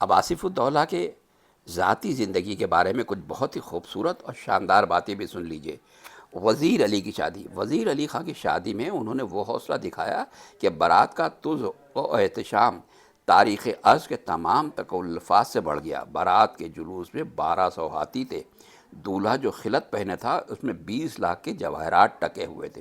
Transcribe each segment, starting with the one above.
اب آصف الدولہ کے ذاتی زندگی کے بارے میں کچھ بہت ہی خوبصورت اور شاندار باتیں بھی سن لیجئے۔ وزیر علی کی شادی، وزیر علی خان کی شادی میں انہوں نے وہ حوصلہ دکھایا کہ بارات کا طز و احتشام تاریخ ارض کے تمام تکلفات سے بڑھ گیا۔ بارات کے جلوس میں 1200 ہاتھی تھے، دولہا جو خلعت پہنے تھا اس میں 20 لاکھ کے جواہرات ٹکے ہوئے تھے۔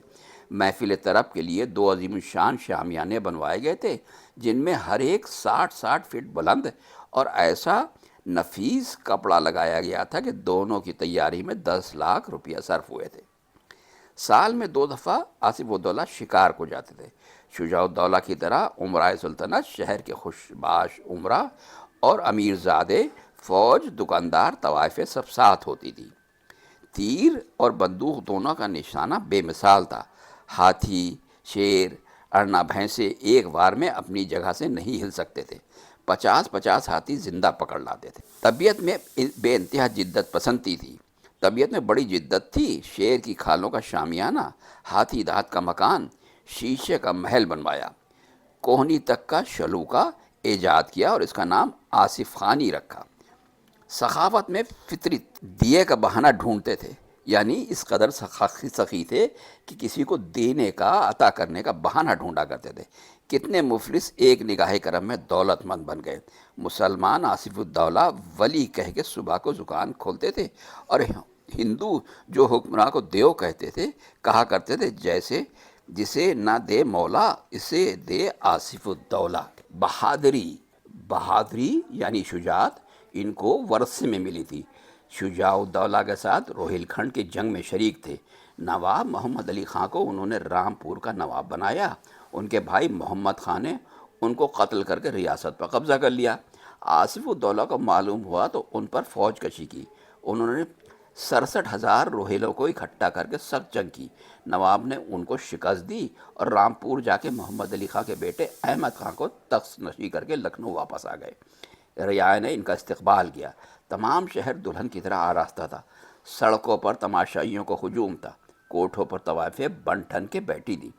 محفل طرب کے لیے 2 عظیم الشان شامیانے بنوائے گئے تھے جن میں ہر ایک 60 فٹ بلند، اور ایسا نفیس کپڑا لگایا گیا تھا کہ دونوں کی تیاری میں 10 لاکھ روپیہ صرف ہوئے تھے۔ سال میں 2 دفعہ آصف الدولہ شکار کو جاتے تھے۔ شجاع الدولہ کی طرح عمرائے سلطنت، شہر کے خوش باش عمرہ اور امیر زادے، فوج، دکاندار، طوائف سب ساتھ ہوتی تھی۔ تیر اور بندوق دونوں کا نشانہ بے مثال تھا۔ ہاتھی، شیر، ارنا بھینسے ایک بار میں اپنی جگہ سے نہیں ہل سکتے تھے۔ 50 ہاتھی زندہ پکڑ لاتے تھے۔ طبیعت میں بے انتہا جدت پسندی تھی، طبیعت میں بڑی جدت تھی۔ شیر کی کھالوں کا شامیانہ، ہاتھی دانت کا مکان، شیشے کا محل بنوایا، کوہنی تک کا شلوکا ایجاد کیا اور اس کا نام آصف خانی رکھا۔ سخاوت میں فطری دیے کا بہانہ ڈھونڈتے تھے، یعنی اس قدر سخی تھے کہ کسی کو دینے کا، عطا کرنے کا بہانہ ڈھونڈا کرتے تھے۔ کتنے مفلس ایک نگاہ کرم میں دولت مند بن گئے۔ مسلمان آصف الدولہ ولی کہہ کے صبح کو زکان کھولتے تھے، اور ہندو جو حکمراں کو دیو کہتے تھے کہا کرتے تھے جیسے جسے نہ دے مولا اسے دے آصف الدولہ۔ بہادری یعنی شجاعت ان کو ورثے میں ملی تھی۔ شجاع الدولہ کے ساتھ روہیل کھنڈ کی جنگ میں شریک تھے۔ نواب محمد علی خان کو انہوں نے رامپور کا نواب بنایا۔ ان کے بھائی محمد خان نے ان کو قتل کر کے ریاست پر قبضہ کر لیا۔ آصف الدولہ کو معلوم ہوا تو ان پر فوج کشی کی۔ انہوں نے 67,000 روہیلوں کو اکٹھا کر کے سخت جنگ کی۔ نواب نے ان کو شکست دی اور رامپور جا کے محمد علی خان کے بیٹے احمد خان کو تخت نشی کر کے لکھنؤ واپس آ گئے۔ رعایا نے ان کا استقبال کیا۔ تمام شہر دلہن کی طرح آراستہ تھا۔ سڑکوں پر تماشائیوں کو ہجوم تھا، کوٹھوں پر طوائفیں بن ٹھن کے بیٹھی تھیں۔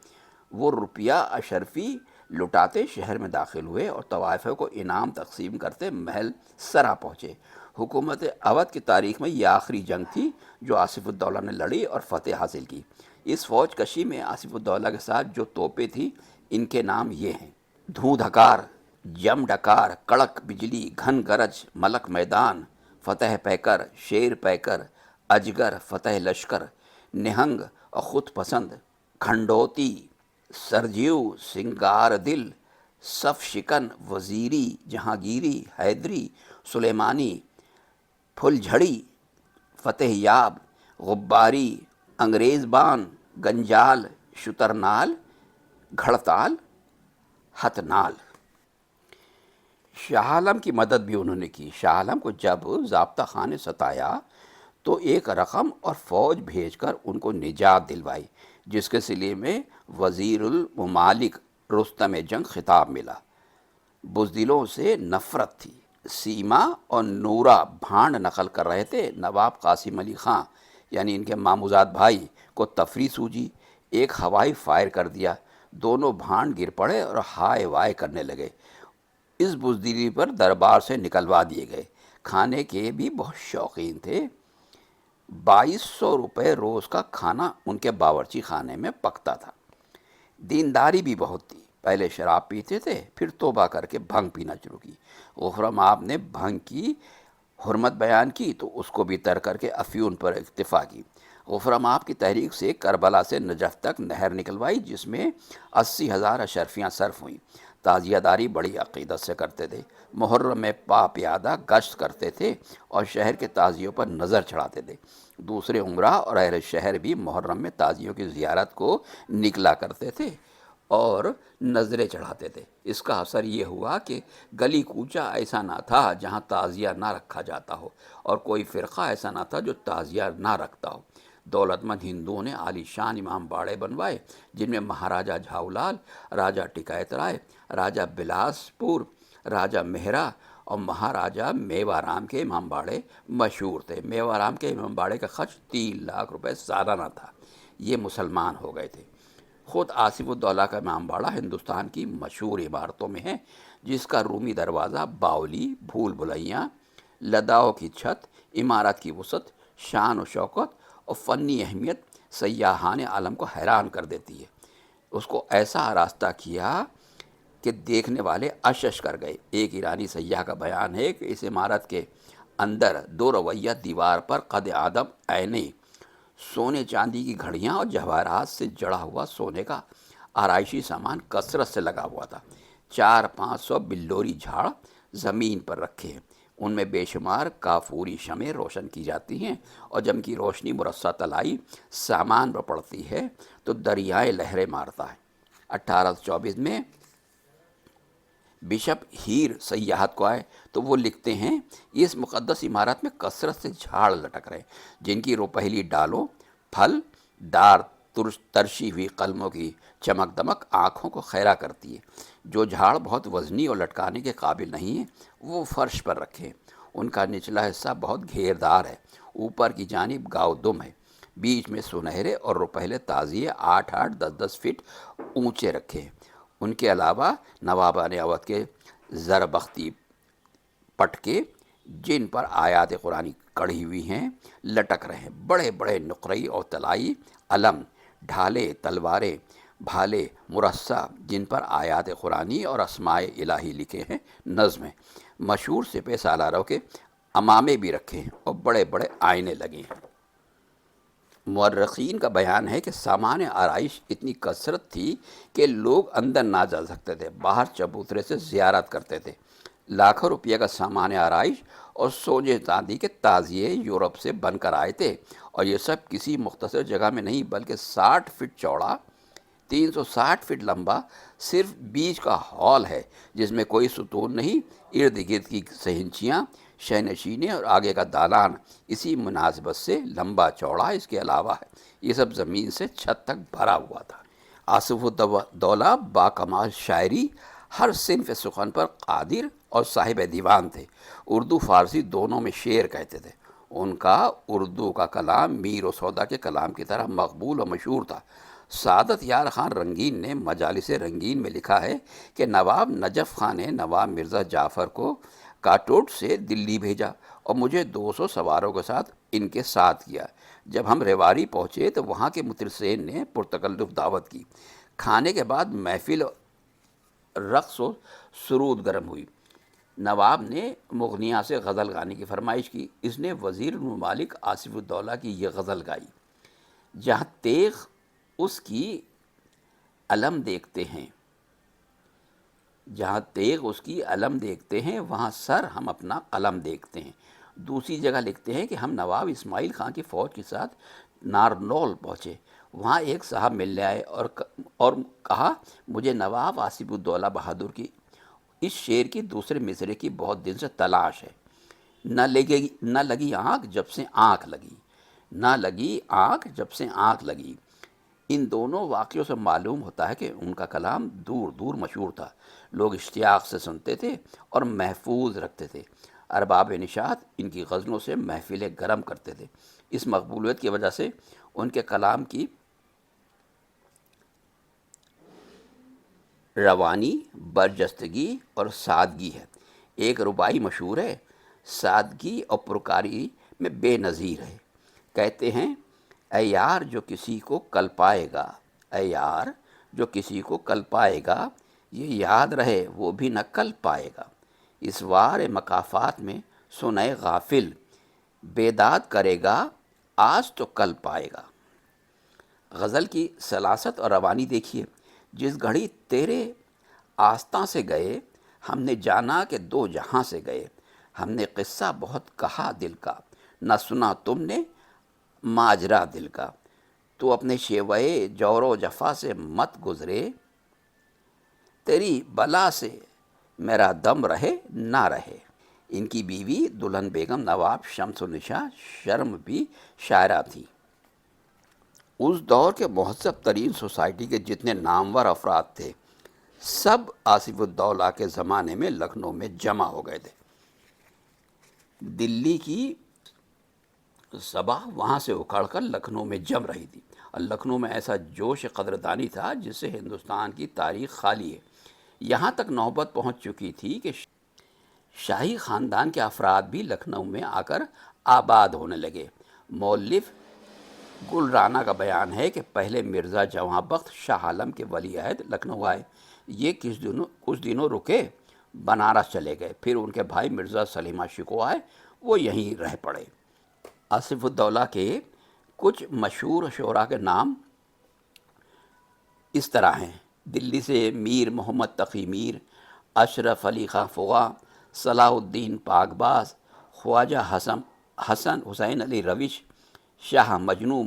وہ روپیہ اشرفی لٹاتے شہر میں داخل ہوئے اور طوائفوں کو انعام تقسیم کرتے محل سرا پہنچے۔ حکومت اودھ کی تاریخ میں یہ آخری جنگ تھی جو آصف الدولہ نے لڑی اور فتح حاصل کی۔ اس فوج کشی میں آصف الدولہ کے ساتھ جو توپیں تھیں ان کے نام یہ ہیں: دھوں دھکار، یم ڈکار، کڑک بجلی، گھن گرج، ملک میدان، فتح پیکر، شیر پیکر، اجگر، فتح لشکر، نہنگ اور خود پسند، کھنڈوتی، سرجیو، سنگار دل، صف شکن، وزیری، جہانگیری، حیدری، سلیمانی، پھل جھڑی، فتح یاب، غباری، انگریز بان، گنجال، شترنال، گھڑتال، ہتنال۔ شاہ عالم کی مدد بھی انہوں نے کی۔ شاہ عالم کو جب ضابطہ خانے نے ستایا تو ایک رقم اور فوج بھیج کر ان کو نجات دلوائی، جس کے صلے میں وزیر الممالک رستم جنگ خطاب ملا۔ بزدلوں سے نفرت تھی۔ سیما اور نورا بھانڈ نقل کر رہے تھے۔ نواب قاسم علی خان یعنی ان کے ماموزاد بھائی کو تفریح سوجی، ایک ہوائی فائر کر دیا، دونوں بھانڈ گر پڑے اور ہائے وائے کرنے لگے۔ اس بزدلی پر دربار سے نکلوا دیے گئے۔ کھانے کے بھی بہت شوقین تھے۔ 2200 روپے روز کا کھانا ان کے باورچی خانے میں پکتا تھا۔ دینداری بھی بہت تھی۔ پہلے شراب پیتے تھے، پھر توبہ کر کے بھنگ پینا شروع کی۔ غفرہ مآب نے بھنگ کی حرمت بیان کی تو اس کو بھی ترک کر کے افیون پر اکتفا کی۔ غفرہ مآب کی تحریک سے کربلا سے نجف تک نہر نکلوائی جس میں 80,000 اشرفیاں صرف ہوئیں۔ تعزیہ داری بڑی عقیدت سے کرتے تھے۔ محرم میں پا پیادہ گشت کرتے تھے اور شہر کے تعزیوں پر نظر چڑھاتے تھے۔ دوسرے عمراء اور اہل شہر بھی محرم میں تعزیوں کی زیارت کو نکلا کرتے تھے اور نظریں چڑھاتے تھے۔ اس کا اثر یہ ہوا کہ گلی کوچہ ایسا نہ تھا جہاں تعزیہ نہ رکھا جاتا ہو، اور کوئی فرقہ ایسا نہ تھا جو تعزیہ نہ رکھتا ہو۔ دولت مند ہندوؤں نے عالی شان امام باڑے بنوائے جن میں مہاراجہ جھاؤ لال، راجہ ٹکایت رائے، راجہ بلاسپور، راجہ مہرا اور مہاراجہ میوا رام کے امام باڑے مشہور تھے۔ میوا رام کے امام باڑے کا خرچ 3 لاکھ روپے سالانہ تھا۔ یہ مسلمان ہو گئے تھے۔ خود آصف الدولہ کا امام باڑہ ہندوستان کی مشہور عمارتوں میں ہے جس کا رومی دروازہ، باولی، بھول بھلیاں، لداؤ کی چھت، عمارت کی وسعت، شان و شوکت اور فنی اہمیت سیاحان عالم کو حیران کر دیتی ہے۔ اس کو ایسا آراستہ کیا کہ دیکھنے والے اشش کر گئے۔ ایک ایرانی سیاح کا بیان ہے کہ اس عمارت کے اندر دو رویہ دیوار پر قد آدم آئینے، سونے چاندی کی گھڑیاں اور جواہرات سے جڑا ہوا سونے کا آرائشی سامان کثرت سے لگا ہوا تھا۔ 400-500 بلوری جھاڑ زمین پر رکھے ہیں، ان میں بے شمار کافوری شمعیں روشن کی جاتی ہیں، اور جب کی روشنی مرصع طلائی سامان پر پڑتی ہے تو دریائے لہریں مارتا ہے۔ 1824 میں بشپ ہیر سیاحت کو آئے تو وہ لکھتے ہیں، اس مقدس عمارت میں کثرت سے جھاڑ لٹک رہے ہیں جن کی روپہلی ڈالوں، پھل دار ترشی ہوئی قلموں کی چمک دمک آنکھوں کو خیرہ کرتی ہے۔ جو جھاڑ بہت وزنی اور لٹکانے کے قابل نہیں ہیں وہ فرش پر رکھے ہیں۔ ان کا نچلا حصہ بہت گھیردار ہے، اوپر کی جانب گاؤ دم ہے، بیچ میں سنہرے اور روپہلے تازیے 8-8 10-10 فٹ اونچے رکھے ہیں۔ ان کے علاوہ نوابان اودھ کے زربختی پٹکے جن پر آیات قرآنی کڑھی ہوئی ہیں لٹک رہے ہیں۔ بڑے بڑے نقرئی اور طلائی علم، ڈھالے، تلواریں، بھالے مرصع جن پر آیات قرآنی اور اسماء الہی لکھے ہیں نظم ہیں۔ مشہور سپہ سالاروں کے امامے بھی رکھے ہیں اور بڑے بڑے آئینے لگے ہیں۔ مورخین کا بیان ہے کہ سامان آرائش اتنی کثرت تھی کہ لوگ اندر نہ جا سکتے تھے، باہر چبوترے سے زیارت کرتے تھے۔ لاکھوں روپیہ کا سامان آرائش اور سونے چاندی کے تازیے یورپ سے بن کر آئے تھے، اور یہ سب کسی مختصر جگہ میں نہیں بلکہ 60 فٹ چوڑا، 360 فٹ لمبا صرف بیچ کا ہال ہے جس میں کوئی ستون نہیں، ارد گرد کی صحنچیاں، شہنشینیں اور آگے کا دالان اسی مناسبت سے لمبا چوڑا اس کے علاوہ ہے۔ یہ سب زمین سے چھت تک بھرا ہوا تھا۔ آصف الدولہ با کمال شاعری، ہر صنف سخن پر قادر اور صاحب دیوان تھے۔ اردو فارسی دونوں میں شعر کہتے تھے۔ ان کا اردو کا کلام میر و سودا کے کلام کی طرح مقبول و مشہور تھا۔ سعادت یار خان رنگین نے مجالس رنگین میں لکھا ہے کہ نواب نجف خان نے نواب مرزا جعفر کو کاٹوٹ سے دلی بھیجا اور مجھے 200 سواروں کے ساتھ ان کے ساتھ کیا۔ جب ہم ریواری پہنچے تو وہاں کے مترسین نے پرتکلف دعوت کی۔ کھانے کے بعد محفل رقص و سرود گرم ہوئی۔ نواب نے مغنیہ سے غزل گانے کی فرمائش کی۔ اس نے وزیر الممالک آصف الدولہ کی یہ غزل گائی: جہاں تیغ اس کی علم دیکھتے ہیں، جہاں تیغ اس کی علم دیکھتے ہیں، وہاں سر ہم اپنا قلم دیکھتے ہیں۔ دوسری جگہ لکھتے ہیں کہ ہم نواب اسماعیل خان کی فوج کے ساتھ نارنول پہنچے۔ وہاں ایک صاحب ملنے آئے اور کہا، مجھے نواب آصف الدولہ بہادر کی اس شعر کی دوسرے مصرعے کی بہت دن سے تلاش ہے۔ نہ لگی آنکھ جب سے آنکھ لگی، نہ لگی آنکھ جب سے آنکھ لگی۔ ان دونوں واقعوں سے معلوم ہوتا ہے کہ ان کا کلام دور دور مشہور تھا، لوگ اشتیاق سے سنتے تھے اور محفوظ رکھتے تھے۔ ارباب نشاط ان کی غزلوں سے محفلیں گرم کرتے تھے۔ اس مقبولیت کی وجہ سے ان کے کلام کی روانی، برجستگی اور سادگی ہے۔ ایک ربائی مشہور ہے، سادگی اور پرکاری میں بے نظیر ہے۔ کہتے ہیں، اے یار جو کسی کو کل پائے گا، اے یار جو کسی کو کل پائے گا، یہ یاد رہے وہ بھی نہ کل پائے گا۔ اس وار مکافات میں سنے غافل، بیداد کرے گا آج تو کل پائے گا۔ غزل کی سلاست اور روانی دیکھیے: جس گھڑی تیرے آستاں سے گئے، ہم نے جانا کہ دو جہاں سے گئے۔ ہم نے قصہ بہت کہا دل کا، نہ سنا تم نے ماجرا دل کا۔ تو اپنے شیوے جور و جفا سے مت گزرے، تیری بلا سے میرا دم رہے نہ رہے۔ ان کی بیوی دلہن بیگم نواب شمس النساء شرم بھی شاعرہ تھی۔ اس دور کے مہذب ترین سوسائٹی کے جتنے نامور افراد تھے سب آصف الدولہ کے زمانے میں لکھنؤ میں جمع ہو گئے تھے۔ دلی کی صبح وہاں سے اکھڑ کر لکھنؤ میں جم رہی تھی، اور لکھنؤ میں ایسا جوش قدردانی تھا جس سے ہندوستان کی تاریخ خالی ہے۔ یہاں تک نوبت پہنچ چکی تھی کہ شاہی خاندان کے افراد بھی لکھنؤ میں آ کر آباد ہونے لگے۔ مؤلف گل رانا کا بیان ہے کہ پہلے مرزا جواں بخت شاہ عالم کے ولی عہد لکھنؤ آئے۔ یہ کچھ دنوں رکے، بنارس چلے گئے، پھر ان کے بھائی مرزا سلیمہ شکوہ آئے، وہ یہیں رہ پڑے۔ آصف الدولہ کے کچھ مشہور شعراء کے نام اس طرح ہیں: دلی سے میر محمد تقی میر، اشرف علی خاں فغاں، صلاح الدین پاک باز، خواجہ حسن حسین علی روش، شاہ مجنو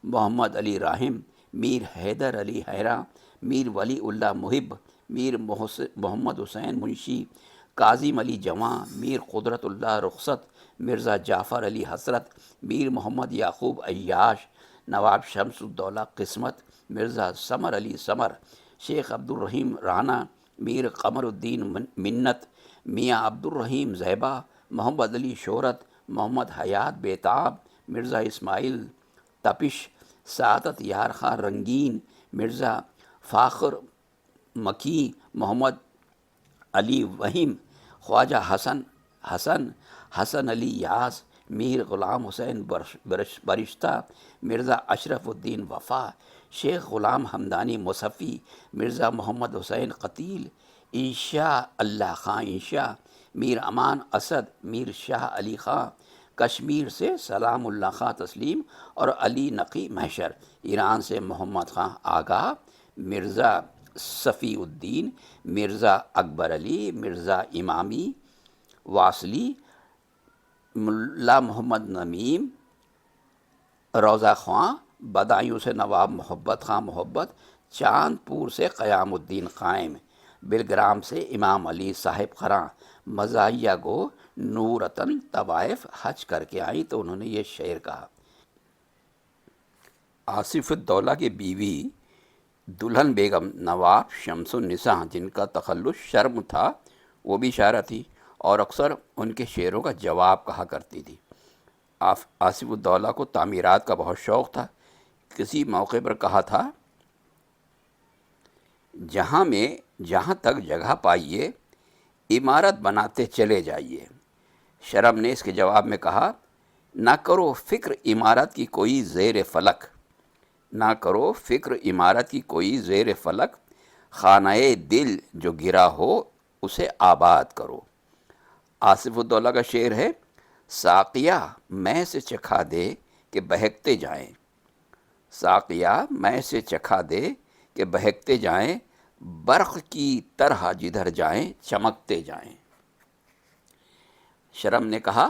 محمد علی راہم، میر حیدر علی حیراں، میر ولی اللہ محب، میر محمد حسین منشی، کاظم علی جواں، میر قدرت اللہ رخصت، مرزا جعفر علی حسرت، میر محمد یعقوب عیاش، نواب شمس الدولہ قسمت، مرزا سمر علی سمر، شیخ عبد الرحیم رانا، میر قمر الدین منت، میاں عبد الرحیم زیبا، محمد علی شہرت، محمد حیات بیتاب، مرزا اسماعیل تپش، سعادت یار خاں رنگین، مرزا فاخر مکی، محمد علی وحیم، خواجہ حسن علی یاس، میر غلام حسین برشتہ، مرزا اشرف الدین وفا، شیخ غلام حمدانی مصفی، مرزا محمد حسین قتیل، انشاء اللہ خاں انشاء، میر امان اسد، میر شاہ علی خاں، کشمیر سے سلام اللہ خاں تسلیم اور علی نقی محشر، ایران سے محمد خاں آگاہ، مرزا صفی الدین، مرزا اکبر علی، مرزا امامی واصلی، ملا محمد نمیم، روضہ خواں، بدایوں سے نواب محبت خاں محبت، چاندپور سے قیام الدین قائم، بلگرام سے امام علی صاحب خراں، مزاحیہ گو نورتن طوائف حج کر کے آئیں تو انہوں نے یہ شعر کہا۔ آصف الدولہ کی بیوی دلہن بیگم نواب شمس النساء، جن کا تخلص شرم تھا، وہ بھی شاعرہ تھی اور اکثر ان کے شعروں کا جواب کہا کرتی تھی۔ آصف الدولہ کو تعمیرات کا بہت شوق تھا۔ کسی موقع پر کہا تھا، جہاں تک جگہ پائیے عمارت بناتے چلے جائیے۔ شرم نے اس کے جواب میں کہا، نہ کرو فکر عمارت کی کوئی زیر فلک، نہ کرو فکر عمارت کی کوئی زیر فلک، خانہ دل جو گرا ہو اسے آباد کرو۔ آصف الدولہ کا شعر ہے، ساقیہ میں سے چکھا دے کہ بہکتے جائیں، ساقیہ میں سے چکھا دے کہ بہکتے جائیں، برق کی طرح جدھر جائیں چمکتے جائیں۔ شرم نے کہا،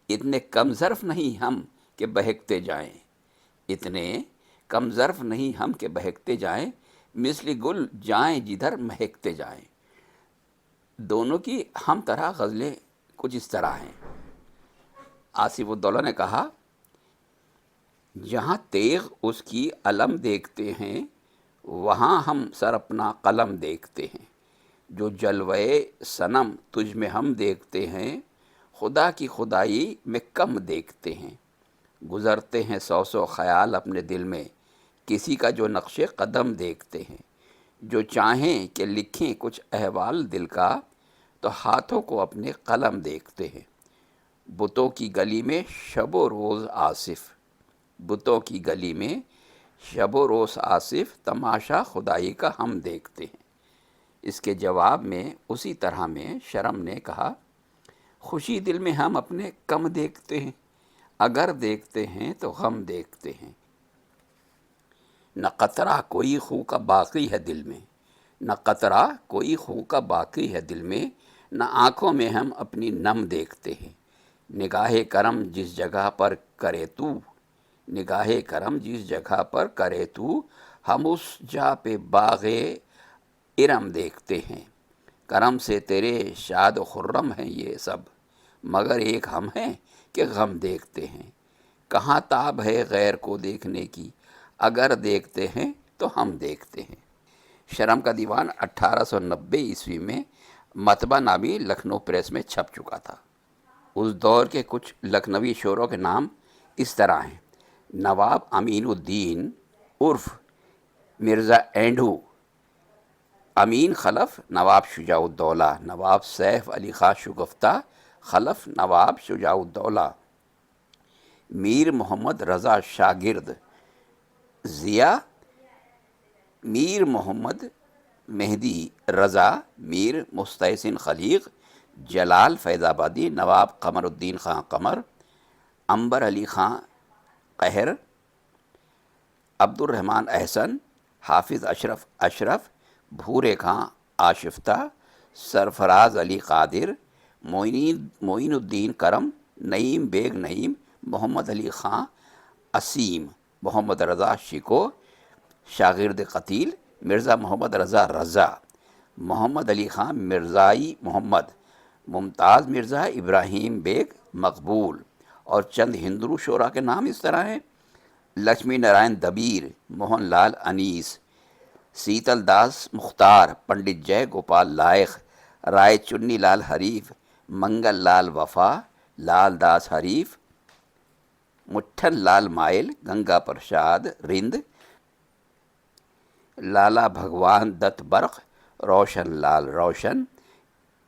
اتنے کم ظرف نہیں ہم کہ بہکتے جائیں، اتنے کم ظرف نہیں ہم کہ بہکتے جائیں، مثل گل جائیں جدھر مہکتے جائیں۔ دونوں کی ہم طرح غزلیں کچھ اس طرح ہیں۔ آصف الدولہ نے کہا، جہاں تیغ اس کی علم دیکھتے ہیں وہاں ہم سر اپنا قلم دیکھتے ہیں، جو جلوے صنم تجھ میں ہم دیکھتے ہیں، خدا کی خدائی میں کم دیکھتے ہیں۔ گزرتے ہیں سو خیال اپنے دل میں، کسی کا جو نقش قدم دیکھتے ہیں، جو چاہیں کہ لکھیں کچھ احوال دل کا، تو ہاتھوں کو اپنے قلم دیکھتے ہیں۔ بتوں کی گلی میں شب و روز آصف، بتوں کی گلی میں شب و روز آصف، تماشا خدائی کا ہم دیکھتے ہیں۔ اس کے جواب میں اسی طرح میں شرم نے کہا، خوشی دل میں ہم اپنے کم دیکھتے ہیں، اگر دیکھتے ہیں تو غم دیکھتے ہیں۔ نہ قطرہ کوئی خوں کا باقی ہے دل میں، نہ قطرہ کوئی خوں کا باقی ہے دل میں، نہ آنکھوں میں ہم اپنی نم دیکھتے ہیں۔ نگاہ کرم جس جگہ پر کرے تو، نگاہ کرم جس جگہ پر کرے تو، ہم اس جا پہ باغ ارم دیکھتے ہیں۔ کرم سے تیرے شاد و خرم ہیں یہ سب، مگر ایک ہم ہیں کہ غم دیکھتے ہیں۔ کہاں تاب ہے غیر کو دیکھنے کی، اگر دیکھتے ہیں تو ہم دیکھتے ہیں۔ شرم کا دیوان 1890 میں مطبع نامی لکھنؤ پریس میں چھپ چکا تھا۔ اس دور کے کچھ لکھنوی شعروں کے نام اس طرح ہیں: نواب امین الدین عرف مرزا اینڈو امین خلف نواب شجاع الدولہ، نواب سیف علی خان شگفتہ خلف نواب شجاع الدولہ، میر محمد رضا شاگرد ضیاء، میر محمد مہدی رضا، میر مستحسن خلیق، جلال فیض آبادی، نواب قمر الدین خان قمر، عنبر علی خان قہر، عبد الرحمن احسن، حافظ اشرف، بھورے خان آشفتہ، سرفراز علی قادر، معین الدین کرم، نعیم بیگ نعیم، محمد علی خان اسیم، محمد رضا شکو، شاگرد قتیل، مرزا محمد رضا رضا، محمد علی خان مرزائی محمد، ممتاز مرزا ابراہیم بیگ مقبول، اور چند ہندو شعراء کے نام اس طرح ہیں: لکشمی نارائن دبیر، موہن لال انیس، سیتل داس مختار، پنڈت جے گوپال لائق، رائے چنی لال حریف، منگل لال وفا، لال داس حریف، مٹھن لال مائل، گنگا پرساد رند، لالا بھگوان دت برق، روشن لال روشن۔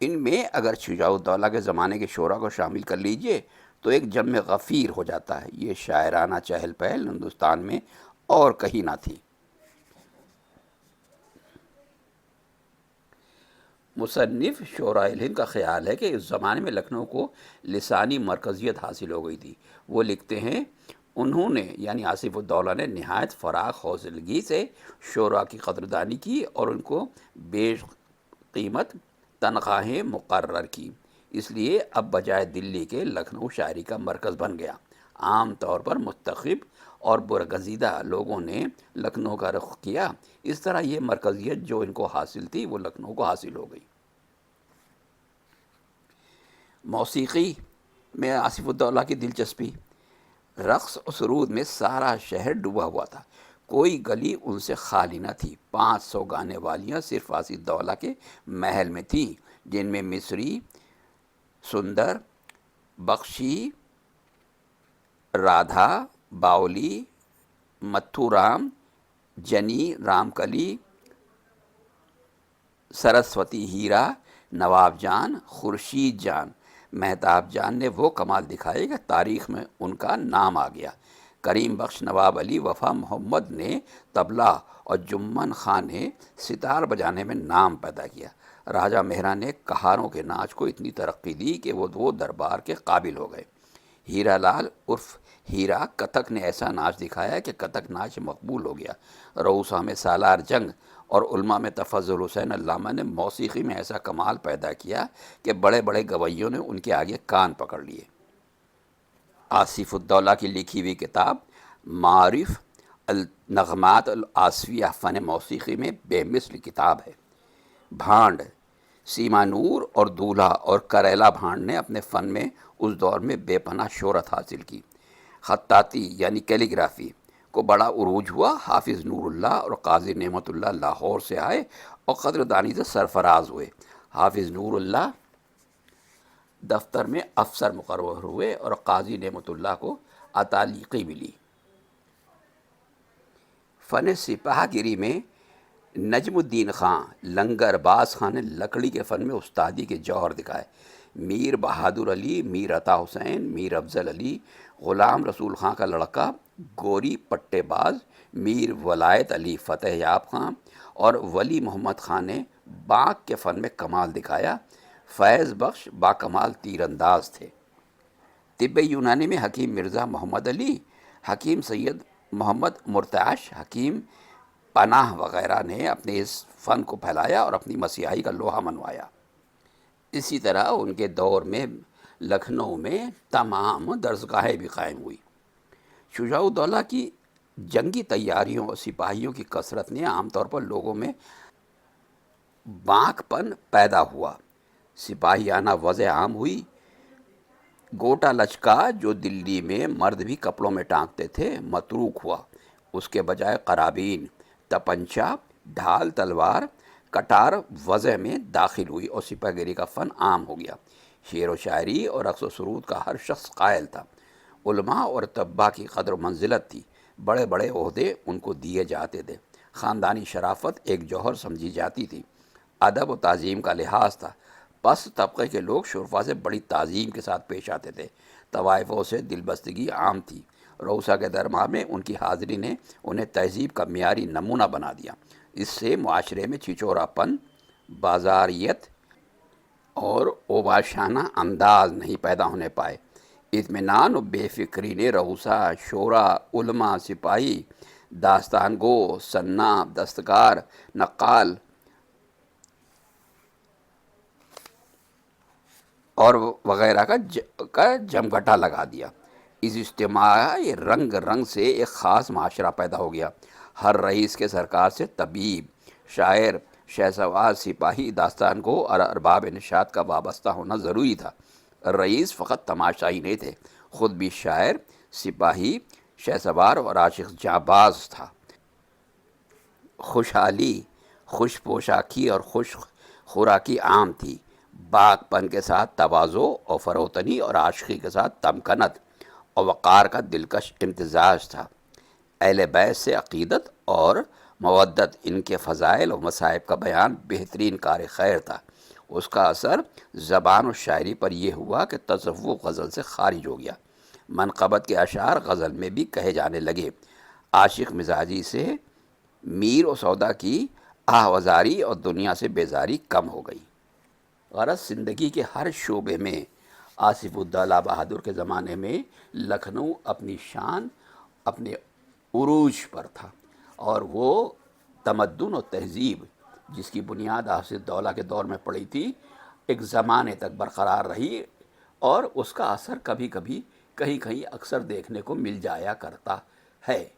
ان میں اگر شجاع الدولہ کے زمانے کے شعراء کو شامل کر لیجئے تو ایک جم غفیر ہو جاتا ہے۔ یہ شاعرانہ چہل پہل ہندوستان میں اور کہیں نہ تھی۔ مصنف شعراء ہند کا خیال ہے کہ اس زمانے میں لکھنؤ کو لسانی مرکزیت حاصل ہو گئی تھی۔ وہ لکھتے ہیں، انہوں نے یعنی آصف الدولہ نے نہایت فراخ حوصلگی سے شعراء کی قدردانی کی اور ان کو بیش قیمت تنخواہیں مقرر کی۔ اس لیے اب بجائے دلی کے لکھنؤ شاعری کا مرکز بن گیا۔ عام طور پر مستخب اور برگزیدہ لوگوں نے لکھنؤ کا رخ کیا۔ اس طرح یہ مرکزیت جو ان کو حاصل تھی وہ لکھنؤ کو حاصل ہو گئی۔ موسیقی میں آصف الدولہ کی دلچسپی، رقص و سرود میں سارا شہر ڈوبا ہوا تھا، کوئی گلی ان سے خالی نہ تھی۔ 500 گانے والیاں صرف آصف الدولہ کے محل میں تھیں، جن میں مصری، سندر، بخشی، رادھا، باولی، متھو رام، جنی، رام کلی، سرسوتی ہیرا، نواب جان، خورشید جان، مہتاب جان نے وہ کمال دکھائے کہ تاریخ میں ان کا نام آ گیا۔ کریم بخش، نواب علی، وفا محمد نے طبلہ اور جمن خان نے ستار بجانے میں نام پیدا کیا۔ راجہ مہرا نے کہاروں کے ناچ کو اتنی ترقی دی کہ وہ دربار کے قابل ہو گئے۔ ہیرا لال عرف ہیرا کتھک نے ایسا ناچ دکھایا کہ کتھک ناچ مقبول ہو گیا۔ رؤسا میں سالار جنگ اور علماء میں تفضل حسین علامہ نے موسیقی میں ایسا کمال پیدا کیا کہ بڑے بڑے گویوں نے ان کے آگے کان پکڑ لیے۔ آصف الدولہ کی لکھی ہوئی کتاب معارف النغمات العاصفیہ فن موسیقی میں بے مثل کتاب ہے۔ بھانڈ، سیما نور اور دولہا اور کریلا بھانڈ نے اپنے فن میں اس دور میں بے پناہ شہرت حاصل کی۔ خطاطی یعنی کیلیگرافی کو بڑا عروج ہوا۔ حافظ نور اللہ اور قاضی نعمت اللہ لاہور سے آئے اور قدردانی سے سرفراز ہوئے۔ حافظ نور اللہ دفتر میں افسر مقرر ہوئے اور قاضی نعمت اللہ کو عطالقی ملی۔ فن سپاہ گیری میں نجم الدین خان، لنگر باز خان نے لکڑی کے فن میں استادی کے جوہر دکھائے۔ میر بہادر علی، میر عطا حسین، میر افضل علی، غلام رسول خان کا لڑکا گوری پٹے باز، میر ولایت علی فتح یاب خان اور ولی محمد خان نے بانک کے فن میں کمال دکھایا۔ فیض بخش باکمال تیر انداز تھے۔ طب یونانی میں حکیم مرزا محمد علی، حکیم سید محمد مرتعش، حکیم پناہ وغیرہ نے اپنے اس فن کو پھیلایا اور اپنی مسیحائی کا لوہا منوایا۔ اسی طرح ان کے دور میں لکھنؤ میں تمام درسگاہیں بھی قائم ہوئی۔ شجاع الدولہ کی جنگی تیاریوں اور سپاہیوں کی کثرت نے عام طور پر لوگوں میں بانک پن پیدا ہوا۔ سپاہیانہ وضع عام ہوئی۔ گوٹا لچکا جو دلی میں مرد بھی کپڑوں میں ٹانگتے تھے متروک ہوا۔ اس کے بجائے قرابین، تپنچا، ڈھال، تلوار، کٹار وضع میں داخل ہوئی اور سپہ گیری کا فن عام ہو گیا۔ شعر و شاعری اور رقص و سرود کا ہر شخص قائل تھا۔ علماء اور طباء کی قدر و منزلت تھی، بڑے بڑے عہدے ان کو دیے جاتے تھے۔ خاندانی شرافت ایک جوہر سمجھی جاتی تھی۔ ادب و تعظیم کا لحاظ تھا۔ پست طبقے کے لوگ شرفا سے بڑی تعظیم کے ساتھ پیش آتے تھے۔ طوائفوں سے دل بستگی عام تھی۔ روسا کے دربار میں ان کی حاضری نے انہیں تہذیب کا معیاری نمونہ بنا دیا۔ اس سے معاشرے میں چھچورا پن، بازاریت اور اوباشانہ انداز نہیں پیدا ہونے پائے۔ اطمینان و بے فکری نے روسا، شورا، علماء، سپاہی، داستان گو، صناع، دستکار، نقال اور وغیرہ کا جمگھٹا لگا دیا۔ اس اجتماعی رنگ رنگ سے ایک خاص معاشرہ پیدا ہو گیا۔ ہر رئیس کے سرکار سے طبیب، شاعر، شہسوار، سپاہی، داستان گو اور ارباب نشاط کا وابستہ ہونا ضروری تھا۔ رئیس فقط تماشائی نہیں تھے، خود بھی شاعر، سپاہی، شہسوار اور عاشق جاں باز تھا۔ خوشحالی، خوش پوشاکی اور خوش خوراکی عام تھی۔ باغ پن کے ساتھ تواضع اور فروتنی اور عاشقی کے ساتھ تمکنت اور وقار کا دلکش امتزاج تھا۔ اہل بیت سے عقیدت اور مودت، ان کے فضائل و مصائب کا بیان بہترین کار خیر تھا۔ اس کا اثر زبان و شاعری پر یہ ہوا کہ تصوف غزل سے خارج ہو گیا۔ منقبت کے اشعار غزل میں بھی کہے جانے لگے۔ عاشق مزاجی سے میر و سودا کی آہوازاری اور دنیا سے بیزاری کم ہو گئی۔ غرض زندگی کے ہر شعبے میں آصف الدولہ بہادر کے زمانے میں لکھنؤ اپنی شان، اپنے عروج پر تھا، اور وہ تمدن و تہذیب جس کی بنیاد آصف الدولہ کے دور میں پڑی تھی، ایک زمانے تک برقرار رہی، اور اس کا اثر کبھی کبھی کہیں کہیں اکثر دیکھنے کو مل جایا کرتا ہے۔